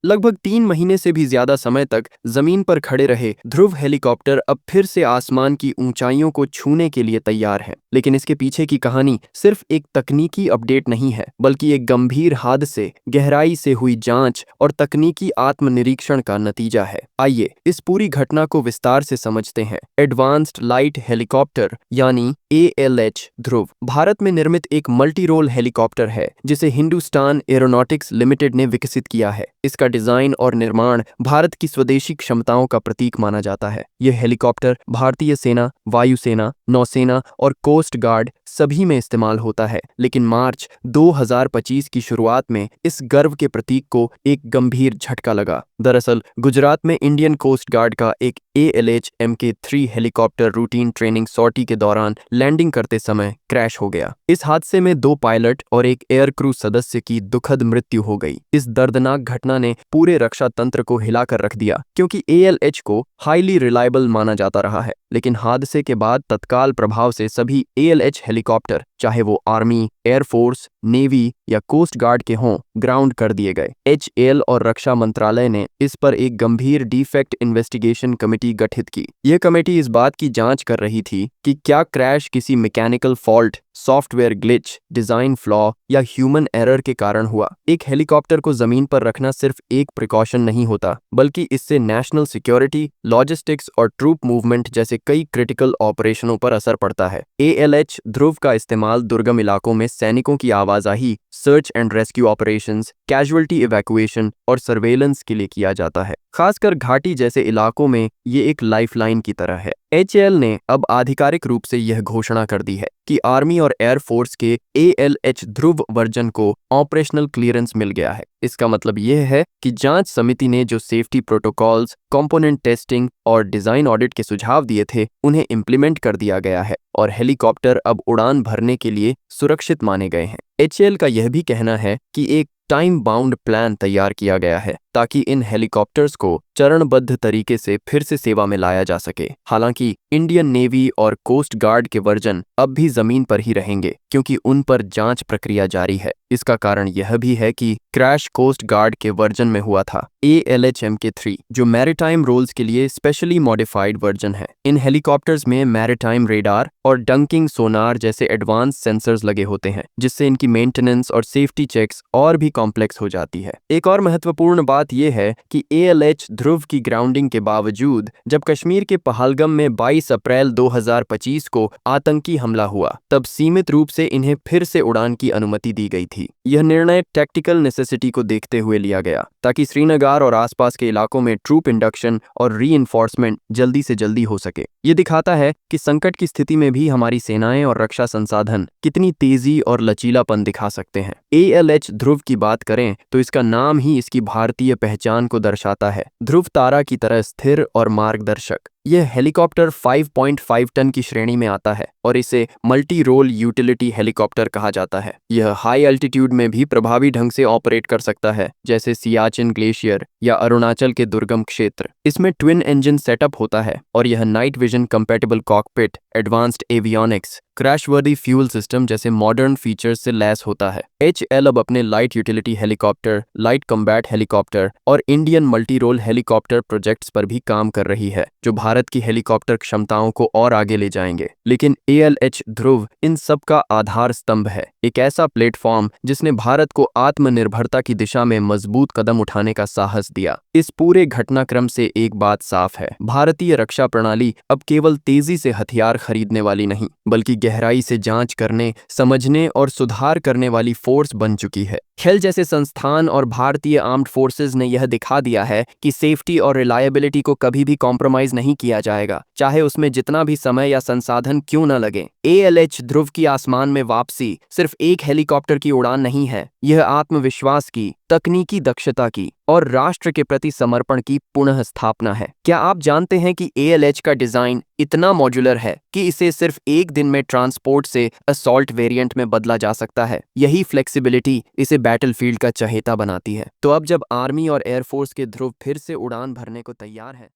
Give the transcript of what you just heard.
लगभग 3 महीने से भी ज्यादा समय तक जमीन पर खड़े रहे ध्रुव हेलीकॉप्टर अब फिर से आसमान की ऊंचाइयों को छूने के लिए तैयार है। लेकिन इसके पीछे की कहानी सिर्फ एक तकनीकी अपडेट नहीं है, बल्कि एक गंभीर हादसे, गहराई से हुई जांच और तकनीकी आत्मनिरीक्षण का नतीजा है। आइए इस पूरी घटना को विस्तार से समझते हैं। एडवांस्ड लाइट हेलीकॉप्टर यानी ALH ध्रुव भारत में निर्मित एक मल्टी रोल हेलीकॉप्टर है जिसे हिंदुस्तान एरोनॉटिक्स लिमिटेड ने विकसित किया है। इसका डिजाइन और निर्माण भारत की स्वदेशी क्षमताओं का प्रतीक माना जाता है। यह हेलीकॉप्टर भारतीय सेना, वायुसेना, नौसेना और कोस्ट गार्ड सभी में इस्तेमाल होता है। लेकिन मार्च 2025 की शुरुआत में इस गर्व के प्रतीक को एक गंभीर झटका लगा। दरअसल गुजरात में इंडियन कोस्ट गार्ड का एक ALH Mk3 helicopter routine training sortie के दौरान लैंडिंग करते समय क्रैश हो गया। इस हादसे में 2 पायलट और एक एयर क्रू सदस्य की दुखद मृत्यु हो गई। इस दर्दनाक घटना ने पूरे रक्षा तंत्र को हिलाकर रख दिया, क्योंकि ALH को हाईली रिलायबल माना जाता रहा है। लेकिन हादसे के बाद तत्काल प्रभाव से सभी ALH हेलीकॉप्टर, चाहे वो आर्मी, एयरफोर्स, नेवी या कोस्ट गार्ड के हों, ग्राउंड कर दिए गए। HAL और रक्षा मंत्रालय ने इस पर एक गंभीर डिफेक्ट इन्वेस्टिगेशन कमेटी गठित की। यह कमेटी इस बात की जांच कर रही थी कि क्या क्रैश किसी mechanical fault, software glitch, design flaw या ह्यूमन एरर के कारण हुआ। एक हेलीकॉप्टर को जमीन पर रखना सिर्फ एक प्रिकॉशन नहीं होता, बल्कि इससे नेशनल सिक्योरिटी, लॉजिस्टिक्स और ट्रूप मूवमेंट जैसे कई क्रिटिकल ऑपरेशनों पर असर पड़ता है। ALH ध्रुव का इस्तेमाल दुर्गम इलाकों में सैनिकों की आवाजाही, search and rescue operations, casualty evacuation और सर्वेलेंस के लिए किया जाता है। खासकर घाटी जैसे इलाकों में ये एक लाइफलाइन की तरह है। HAL ने अब आधिकारिक रूप से यह घोषणा कर दी है कि आर्मी और एयरफोर्स के ALH ध्रुव वर्जन को ऑपरेशनल क्लियरेंस मिल गया है। इसका मतलब यह है कि जांच समिति ने जो सेफ्टी प्रोटोकॉल्स, कंपोनेंट टेस्टिंग और डिजाइन ऑडिट के सुझाव दिए थे, उन्हें इम्प्लीमेंट कर दिया गया है और हेलीकॉप्टर अब उड़ान भरने के लिए सुरक्षित माने गए हैं। HAL का यह भी कहना है कि एक टाइम बाउंड प्लान तैयार किया गया है ताकि इन हेलीकॉप्टर्स को चरणबद्ध तरीके से फिर से सेवा में लाया जा सके। हालांकि इंडियन नेवी और कोस्ट गार्ड के वर्जन अब भी जमीन पर ही रहेंगे, क्योंकि उन पर जांच प्रक्रिया जारी है। इसका कारण यह भी है कि क्रैश कोस्ट गार्ड के वर्जन में हुआ था। ALH Mk3 जो मैरीटाइम रोल्स के लिए स्पेशली मॉडिफाइड वर्जन है। इन हेलीकॉप्टर्स में मैरीटाइम रेडार और डंकिंग सोनार जैसे एडवांस सेंसर्स लगे होते हैं, जिससे इनकी मेंटेनेंस और सेफ्टी चेक्स और भी कॉम्प्लेक्स हो जाती है। एक और महत्वपूर्ण बात यह है कि ALH ध्रुव की ग्राउंडिंग के बावजूद जब कश्मीर के पहलगाम में 22 अप्रैल 2025 को आतंकी हमला हुआ, तब सीमित रूप से इन्हें फिर से उड़ान की अनुमति दी गई थी। यह निर्णय टैक्टिकल नेसेसिटी को देखते हुए लिया गया, ताकि श्रीनगर और आसपास के इलाकों में ट्रूप इंडक्शन और रीइंफोर्समेंट जल्दी से जल्दी हो सके। यह दिखाता है कि संकट की स्थिति में भी हमारी सेनाएं और रक्षा संसाधन कितनी तेजी और लचीलापन दिखा सकते हैं। ALH ध्रुव की बात करें तो इसका नाम ही इसकी भारतीय पहचान को दर्शाता है, ध्रुव तारा की तरह स्थिर और मार्गदर्शक। यह हेलीकॉप्टर 5.5 टन की श्रेणी में आता है और इसे मल्टी रोल यूटिलिटी हेलीकॉप्टर कहा जाता है। यह हाई एल्टीट्यूड में भी प्रभावी ढंग से ऑपरेट कर सकता है, जैसे सियाचिन ग्लेशियर या अरुणाचल के दुर्गम क्षेत्र। इसमें ट्विन इंजन सेटअप होता है और यह night vision compatible cockpit, advanced avionics, crashworthy fuel system जैसे मॉडर्न फीचर्स से लैस होता है। HAL अब अपने light utility helicopter, light combat helicopter और Indian multi role helicopter projects पर भी काम कर रही है, जो भारत की हेलीकॉप्टर क्षमताओं को और आगे ले जाएंगे। लेकिन ALH ध्रुव इन सब का आधार स्तंभ है, एक ऐसा प्लेटफॉर्म जिसने भारत को आत्मनिर्भरता की दिशा में मजबूत कदम उठाने का साहस दिया। इस पूरे घटनाक्रम से एक बात साफ है, भारतीय रक्षा प्रणाली अब केवल तेजी से हथियार खरीदने वाली नहीं, बल्कि गहराई से जांच करने, समझने और सुधार करने वाली फोर्स बन चुकी है। खेल जैसे संस्थान और भारतीय आर्म्ड फोर्सेस ने यह दिखा दिया है कि सेफ्टी और रिलायबिलिटी को कभी भी कॉम्प्रोमाइज नहीं किया जाएगा, चाहे उसमें जितना भी समय या संसाधन क्यों न लगे। ALH ध्रुव की आसमान में वापसी सिर्फ एक हेलीकॉप्टर की उड़ान नहीं है, यह आत्मविश्वास की, तकनीकी दक्षता की और राष्ट्र के प्रति समर्पण की पुनः स्थापना है। क्या आप जानते हैं कि ALH का डिजाइन इतना मॉड्यूलर है कि इसे सिर्फ एक दिन में ट्रांसपोर्ट से असॉल्ट वेरिएंट में बदला जा सकता है? यही फ्लेक्सिबिलिटी इसे बैटलफील्ड का चहेता बनाती है। तो अब जब आर्मी और एयरफोर्स के ध्रुव फिर से उड़ान भरने को तैयार है,